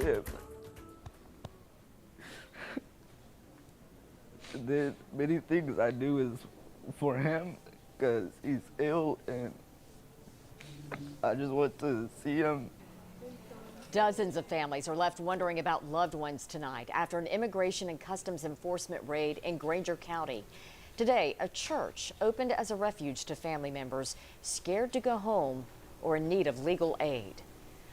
him. And then many things I do is for him because he's ill and I just want to see him. Dozens of families are left wondering about loved ones tonight after an Immigration and Customs Enforcement raid in Granger County. Today, a church opened as a refuge to family members scared to go home or in need of legal aid.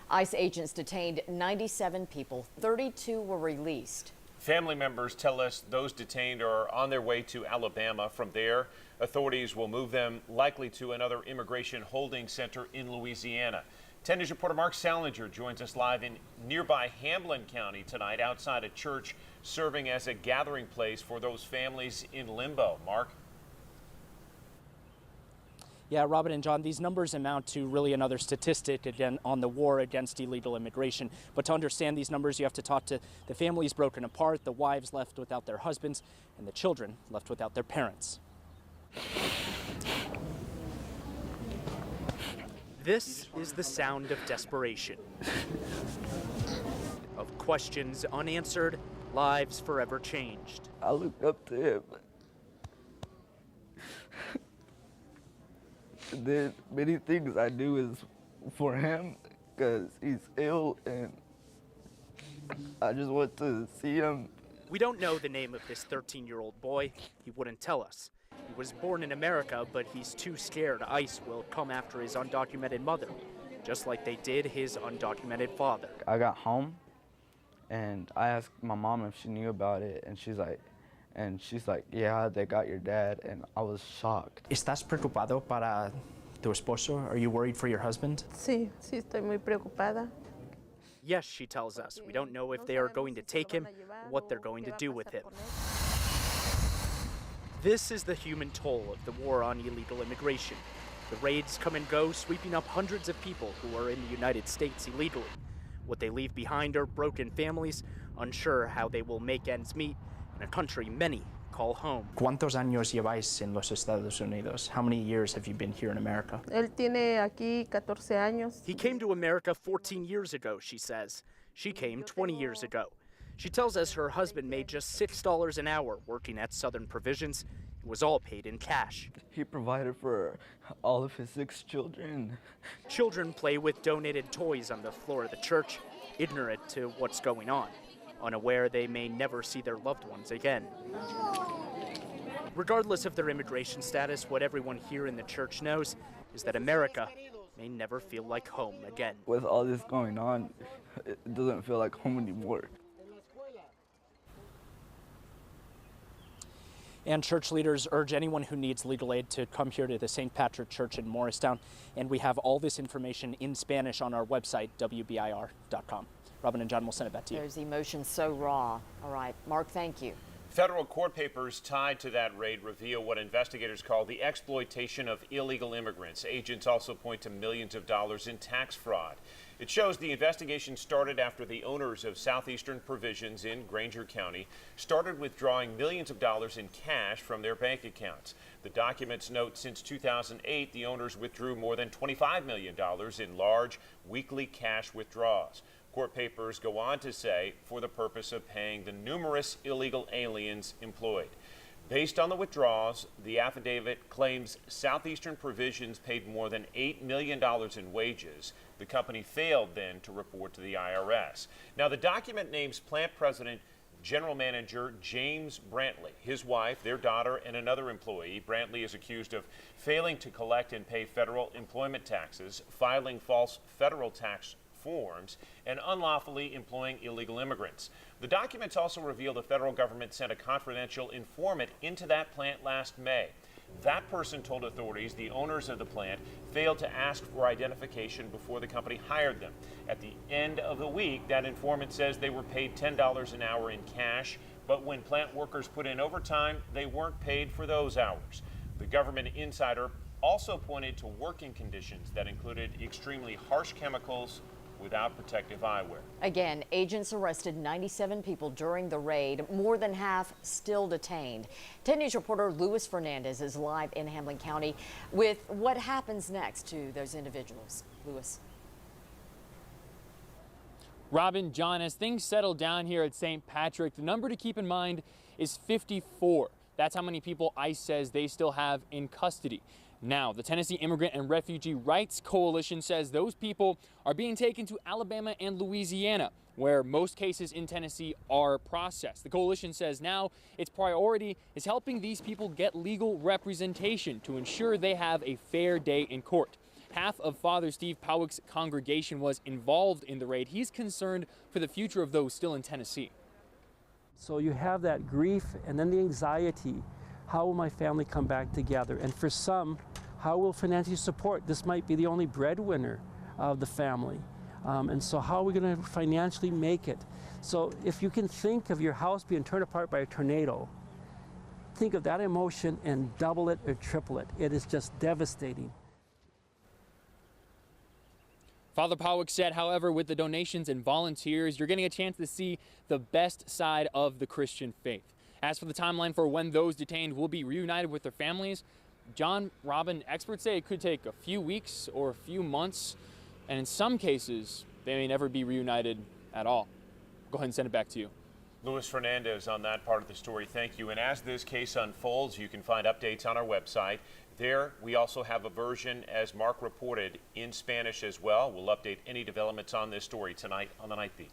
ICE agents detained 97 people, 32 were released. Family members tell us those detained are on their way to Alabama. From there, authorities will move them likely to another immigration holding center in Louisiana. 10 News reporter Mark Salinger joins us live in nearby Hamlin County tonight outside a church serving as a gathering place for those families in limbo. Mark? Yeah, Robin and John, these numbers amount to really another statistic again on the war against illegal immigration. But to understand these numbers, you have to talk to the families broken apart, the wives left without their husbands, and the children left without their parents. This is the sound of desperation, of questions unanswered, lives forever changed. I look up to him. And then many things I do is for him because he's ill and I just want to see him. We don't know the name of this 13-year-old boy. He wouldn't tell us. He was born in America, but he's too scared ICE will come after his undocumented mother, just like they did his undocumented father. I got home and I asked my mom if she knew about it, and she's like, yeah, they got your dad, and I was shocked. ¿Estás preocupado para tu esposo? Are you worried for your husband? Sí, sí, estoy muy preocupada. Yes, she tells us. We don't know if they are going to take him, what they're going to do with him. This is the human toll of the war on illegal immigration. The raids come and go, sweeping up hundreds of people who are in the United States illegally. What they leave behind are broken families, unsure how they will make ends meet in a country many call home. ¿Cuántos años lleváis en los Estados Unidos? How many years have you been here in America? Él tiene aquí 14 años. He came to America 14 years ago, she says. She came 20 years ago. She tells us her husband made just $6 an hour working at Southern Provisions. It was all paid in cash. He provided for all of his 6 children. Children play with donated toys on the floor of the church, ignorant to what's going on, unaware they may never see their loved ones again. Regardless of their immigration status, what everyone here in the church knows is that America may never feel like home again. With all this going on, it doesn't feel like home anymore. And church leaders urge anyone who needs legal aid to come here to the St. Patrick Church in Morristown. And we have all this information in Spanish on our website, WBIR.com. Robin and John, will send it back to you. Those emotions so raw. All right, Mark, thank you. Federal court papers tied to that raid reveal what investigators call the exploitation of illegal immigrants. Agents also point to millions of dollars in tax fraud. It shows the investigation started after the owners of Southeastern Provisions in Granger County started withdrawing millions of dollars in cash from their bank accounts. The documents note since 2008, the owners withdrew more than $25 million in large weekly cash withdrawals. Court papers go on to say for the purpose of paying the numerous illegal aliens employed. Based on the withdrawals, the affidavit claims Southeastern Provisions paid more than $8 million in wages. The company failed then to report to the IRS. Now, the document names plant president General Manager James Brantley, his wife, their daughter, and another employee. Brantley is accused of failing to collect and pay federal employment taxes, filing false federal tax forms, and unlawfully employing illegal immigrants. The documents also reveal the federal government sent a confidential informant into that plant last May. That person told authorities the owners of the plant failed to ask for identification before the company hired them. At the end of the week, that informant says they were paid $10 an hour in cash, but when plant workers put in overtime, they weren't paid for those hours. The government insider also pointed to working conditions that included extremely harsh chemicals without protective eyewear. Again, agents arrested 97 people during the raid, more than half still detained. 10 News reporter Luis Fernandez is live in Hamlin County with what happens next to those individuals. Luis. Robin, John, as things settle down here at St. Patrick, the number to keep in mind is 54. That's how many people ICE says they still have in custody. Now, the Tennessee Immigrant and Refugee Rights Coalition says those people are being taken to Alabama and Louisiana, where most cases in Tennessee are processed. The coalition says now its priority is helping these people get legal representation to ensure they have a fair day in court. Half of Father Steve Powick's congregation was involved in the raid. He's concerned for the future of those still in Tennessee. So you have that grief and then the anxiety. How will my family come back together? And for some, how will financial support? This might be the only breadwinner of the family. And so how are we going to financially make it? So if you can think of your house being torn apart by a tornado, think of that emotion and double it or triple it. It is just devastating. Father Powick said, however, with the donations and volunteers, you're getting a chance to see the best side of the Christian faith. As for the timeline for when those detained will be reunited with their families, John, Robin, experts say it could take a few weeks or a few months, and in some cases, they may never be reunited at all. Go ahead and send it back to you. Luis Fernandez on that part of the story. Thank you. And as this case unfolds, you can find updates on our website. There, we also have a version, as Mark reported, in Spanish as well. We'll update any developments on this story tonight on the Night Beat.